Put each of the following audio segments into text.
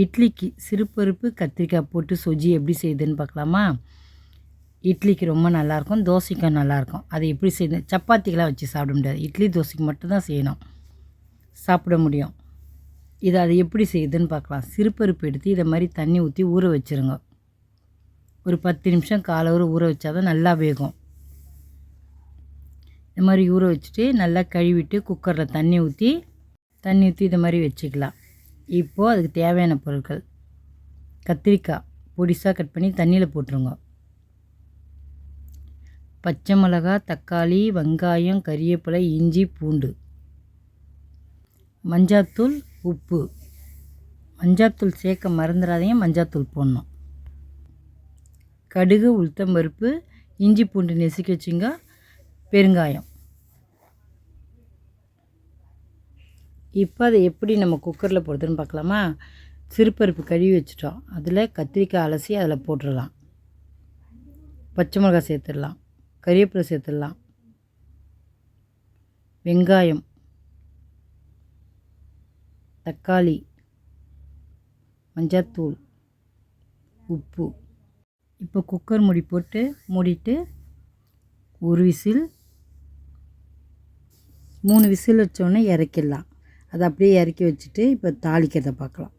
இட்லிக்கு சிறுபருப்பு கத்திரிக்காய் போட்டு சொஜ்ஜி எப்படி செய்யுதுன்னு பார்க்கலாமா? இட்லிக்கு ரொம்ப நல்லாயிருக்கும், தோசைக்கும் நல்லாயிருக்கும். அது எப்படி செய்யுது? சப்பாத்திக்கெலாம் வச்சு சாப்பிட முடியாது, இட்லி தோசைக்கு மட்டும்தான் செய்யணும், சாப்பிட முடியும். அது எப்படி செய்யுதுன்னு பார்க்கலாம். சிறுபருப்பு எடுத்து இதை மாதிரி தண்ணி ஊற்றி ஊற வச்சுருங்க. ஒரு 10 நிமிஷம் காலவரை ஊற வச்சா தான் நல்லா வேகும். இந்த மாதிரி ஊற வச்சுட்டு நல்லா கழுவிட்டு குக்கரில் தண்ணி ஊற்றி இதை மாதிரி வச்சுக்கலாம். இப்போது அதுக்கு தேவையான பொருட்கள்: கத்திரிக்காய் பொடிசாக கட் பண்ணி தண்ணியில் போட்டுருங்க. பச்சை மிளகாய், தக்காளி, வெங்காயம், கறிவேப்பிலை, இஞ்சி, பூண்டு, மஞ்சாத்தூள், உப்பு. மஞ்சாத்தூள் சேர்க்க மறந்துடாதீங்க, மஞ்சாத்தூள் போடணும். கடுகு, உளுத்தம்பருப்பு, இஞ்சி பூண்டு நெசுக்கி வச்சுங்க, பெருங்காயம். இப்போ அதை எப்படி நம்ம குக்கரில் போடுறதுன்னு பார்க்கலாமா? சிறுபருப்பு கழுவி வச்சுட்டோம், அதில் கத்திரிக்காய் அலசி அதில் போட்டுடலாம். பச்சை மிளகாய் சேர்த்துடலாம், கறிவேப்பிலை சேர்த்துடலாம், வெங்காயம், தக்காளி, மஞ்சத்தூள், உப்பு. இப்போ குக்கர் மூடி போட்டு மூடிட்டு ஒரு விசில் 3 விசில் வச்சோடனே இறக்கிடலாம். அதை அப்படியே இறக்கி வச்சுட்டு இப்போ தாளிக்கிறத பார்க்கலாம்.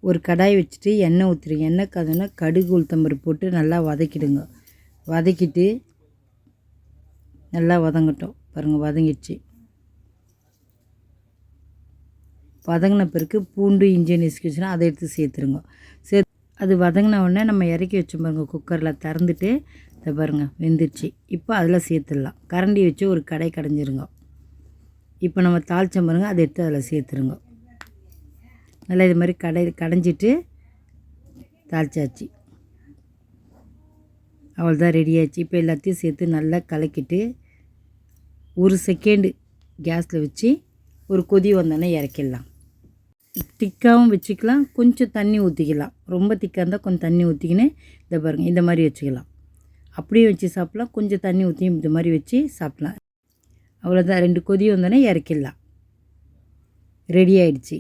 ஒரு கடாய் வச்சுட்டு எண்ணெய் ஊற்றிடுங்க. எண்ணெய் காதுன்னா கடுகு உளுத்தம்பருப்பு போட்டு நல்லா வதக்கிடுங்க. வதக்கிட்டு நல்லா வதங்கட்டும். பாருங்கள், வதங்கிடுச்சு. வதங்கின பிறகு பூண்டு, இஞ்சி நெசுக்கி வச்சுன்னா அதை எடுத்து சேர்த்துருங்க. அது வதங்கின உடனே நம்ம இறக்கி வச்சு பாருங்கள், குக்கரில் திறந்துட்டு இதை பாருங்கள் வெந்துடுச்சு. இப்போ அதில் சேர்த்துடலாம். கரண்டி வச்சு ஒரு கடைஞ்சிருங்க. இப்போ நம்ம தாளிச்சம் பாருங்கள், அதை எடுத்து அதில் சேர்த்துருங்க. நல்லா இது மாதிரி கடைஞ்சிட்டு தாளிச்சாச்சு. அவ்வளோதான், ரெடி ஆச்சு. இப்போ எல்லாத்தையும் சேர்த்து நல்லா கலக்கிட்டு 1 செகண்டு கேஸில் வச்சு ஒரு கொதி வந்தோடனே இறக்கிடலாம். திக்காகவும் வச்சுக்கலாம், கொஞ்சம் தண்ணி ஊற்றிக்கலாம். ரொம்ப திக்காக இருந்தால் கொஞ்சம் தண்ணி ஊற்றிக்கின்னு இதை பாருங்கள் இந்த மாதிரி வச்சுக்கலாம். அப்படியே வச்சு சாப்பிட்லாம், கொஞ்சம் தண்ணி ஊற்றி இந்த மாதிரி வச்சு சாப்பிட்லாம். அவ்வளோதான், 2 கொதி வந்தோடனே இறக்கிடலாம். ரெடி ஆகிடுச்சி.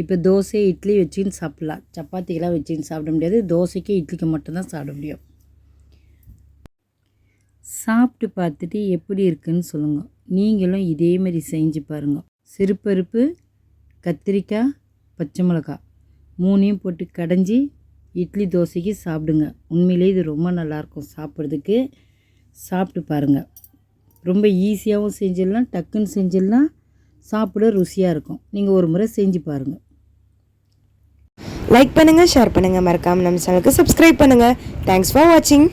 இப்போ தோசை, இட்லி வச்சுன்னு சாப்பிட்லாம். சப்பாத்திக்கெலாம் வச்சுன்னு சாப்பிட முடியாது, தோசைக்கு இட்லிக்கு மட்டும்தான் சாப்பிட முடியும். சாப்பிட்டு பார்த்துட்டு எப்படி இருக்குதுன்னு சொல்லுங்கள். நீங்களும் இதே மாதிரி செஞ்சு பாருங்கள். சிறுபருப்பு, கத்திரிக்காய், பச்சை மிளகாய் 3ஐயும் போட்டு கடைஞ்சி இட்லி தோசைக்கு சாப்பிடுங்க. உண்மையிலே இது ரொம்ப நல்லாயிருக்கும் சாப்பிட்றதுக்கு. சாப்பிட்டு பாருங்கள். ரொம்ப ஈஸியாகவும் செஞ்சிடலாம், டக்குன்னு செஞ்சிடலாம், சாப்பிட ருசியாக இருக்கும். நீங்கள் ஒரு முறை செஞ்சு பாருங்கள். லைக் பண்ணுங்கள், ஷேர் பண்ணுங்கள், மறக்காமல் நம்ம சேனலுக்கு சப்ஸ்கிரைப் பண்ணுங்கள். தேங்க்ஸ் ஃபார் வாட்சிங்.